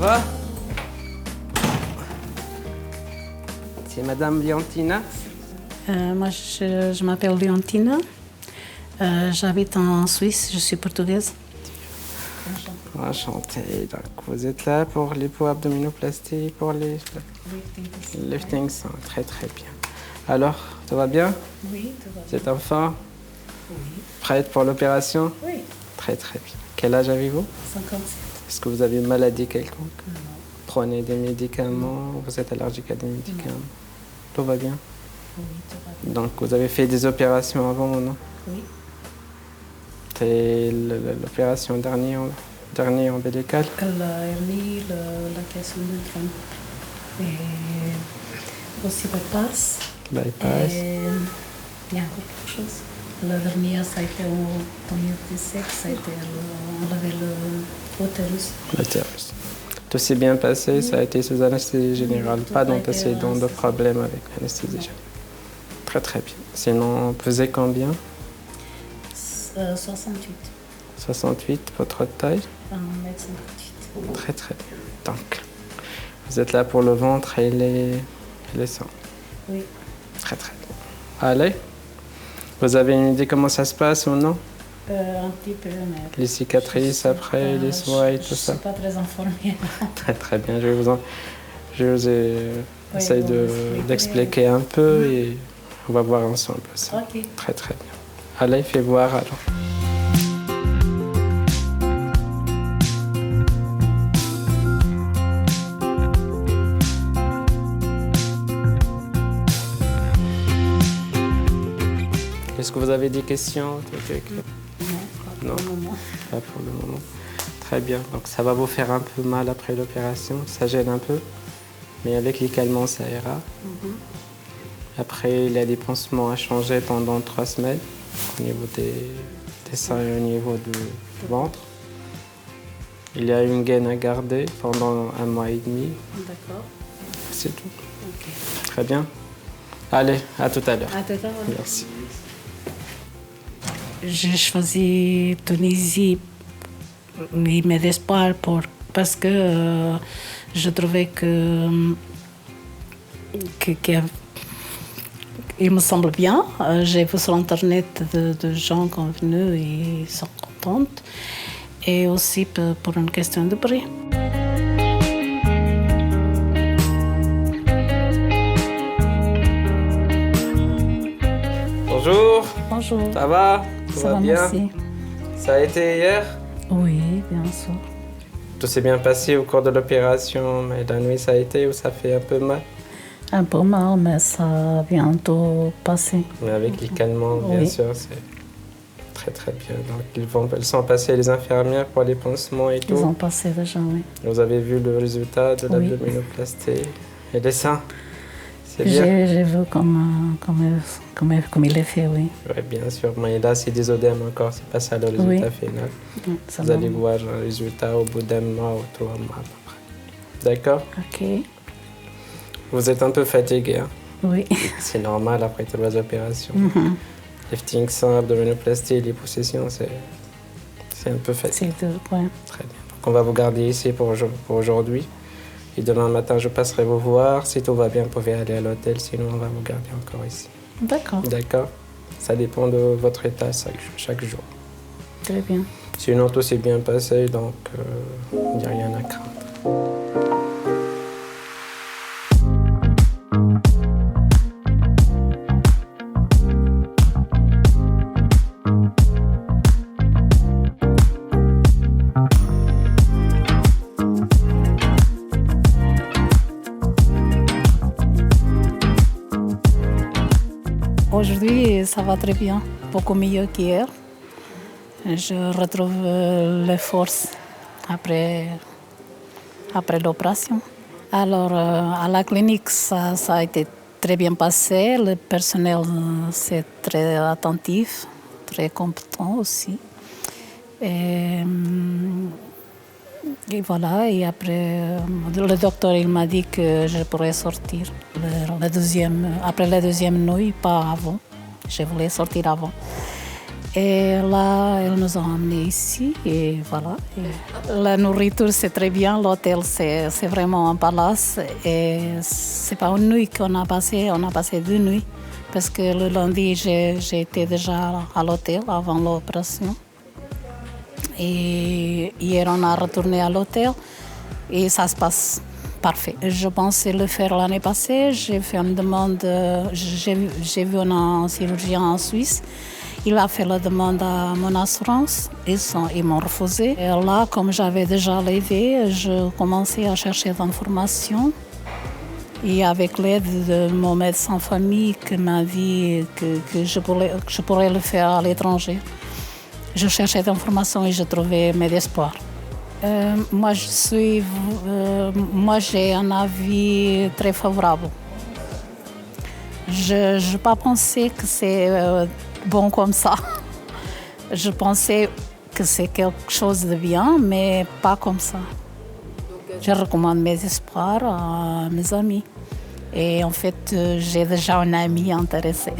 va? C'est Madame Leontina? Moi, je m'appelle Leontina. J'habite en Suisse, je suis portugaise. Enchantée. Donc, vous êtes là pour l'hypo-abdominoplastie, pour les liftings. Très, très bien. Alors, tout va bien? Oui, tout va bien. Vous êtes en forme? Oui. Prête pour l'opération? Oui. Très, très bien. Quel âge avez-vous? 57. Est-ce que vous avez une maladie quelconque? Non. Prenez des médicaments? Vous êtes allergique à des médicaments? Non. Tout va bien? Oui, tout va bien. Donc, vous avez fait des opérations avant, non? Oui. C'est l'opération dernier ombilical? La hernie, la question du crâne. Et aussi bypass. Bypass. Et il y a encore quelque chose. La dernière, ça a été en 2017, ça a été on avait l'utérus. L'utérus. Tout s'est bien passé, ça a été sous anesthésie générale, pas d'antécédents de problème avec l'anesthésie générale. Très très bien. Sinon, pesez combien? 68. 68, votre taille? 1m58. Très très bien. Donc, vous êtes là pour le ventre et les seins. Oui. Très très bien. Allez, vous avez une idée comment ça se passe ou non? Un petit peu, mais... Les cicatrices après, les soins et tout ça? Je ne suis pas très informée. Très très bien, je vous essaye d'expliquer un peu et on va voir ensemble ça. Ok. Très très bien. Allez, fais voir alors. Est-ce que vous avez des questions? Non, pas pour le moment. Pas pour le moment. Très bien. Donc ça va vous faire un peu mal après l'opération, ça gêne un peu, mais avec les calmants, ça ira. Après, il y a des pansements à changer pendant 3 semaines au niveau des seins et au niveau du ventre. Il y a une gaine à garder pendant 1 mois et demi. D'accord. C'est tout. Ok. Très bien. Allez, à tout à l'heure. À tout à l'heure. Merci. J'ai choisi Tunisie, mais d'espoir parce que je trouvais que il me semble bien. J'ai vu sur Internet de gens qui sont venus et sont contentes. Et aussi pour une question de prix. Bonjour. Bonjour. Ça va? Tout Ça va, bien? merci. Ça a été hier? Oui, bien sûr. Tout s'est bien passé au cours de l'opération, mais la nuit ça a été ou ça fait un peu mal? Un peu mal, mais ça va bientôt passer. Mais avec les calmants, bien sûr, c'est très très bien. Donc elles sont passées les infirmières pour les pansements et tout. Ils ont passé déjà, oui. Vous avez vu le résultat de l'abdominoplastie et les seins? C'est bien? J'ai vu comme il est fait, oui. Oui, bien sûr. Mais là, c'est des odèmes encore, c'est pas ça le résultat final. Ça Vous allez voir le résultat au bout d'1 mois ou 3 mois à peu près. D'accord? Ok. Vous êtes un peu fatigué, hein? Oui. C'est normal après toutes les opérations. Lifting sein, abdominoplastie et liposuction, c'est un peu fatigué. C'est tout, ouais. Très bien. Donc on va vous garder ici pour aujourd'hui. Et demain matin, je passerai vous voir. Si tout va bien, vous pouvez aller à l'hôtel. Sinon, on va vous garder encore ici. D'accord. D'accord? Ça dépend de votre état chaque jour. Très bien. Sinon, tout s'est bien passé, donc il n'y a rien à craindre. Aujourd'hui, ça va très bien, beaucoup mieux qu'hier. Je retrouve les forces après l'opération. Alors, à la clinique, ça a été très bien passé. Le personnel, c'est très attentif, très compétent aussi. Et voilà, et après, le docteur il m'a dit que je pourrais sortir après la deuxième nuit, pas avant. Je voulais sortir avant. Et là, ils nous ont emmenés ici et voilà. Et la nourriture, c'est très bien. L'hôtel, c'est vraiment un palace. Et c'est pas une nuit qu'on a passé, on a passé 2 nuits. Parce que le lundi, j'ai été déjà à l'hôtel avant l'opération. Et hier, on a retourné à l'hôtel et ça se passe parfait. Je pensais le faire l'année passée. J'ai fait une demande, j'ai vu un chirurgien en Suisse. Il a fait la demande à mon assurance. Ils m'ont refusé. Et là, comme j'avais déjà levé, je commençais à chercher d'informations. Et avec l'aide de mon médecin de famille qui m'a dit que je pourrais le faire à l'étranger. Je cherchais des informations et je trouvais mes espoirs. Moi, j'ai un avis très favorable. Je n'ai pas pensé que c'est bon comme ça. Je pensais que c'est quelque chose de bien, mais pas comme ça. Je recommande mes espoirs à mes amis. Et en fait, j'ai déjà un ami intéressé.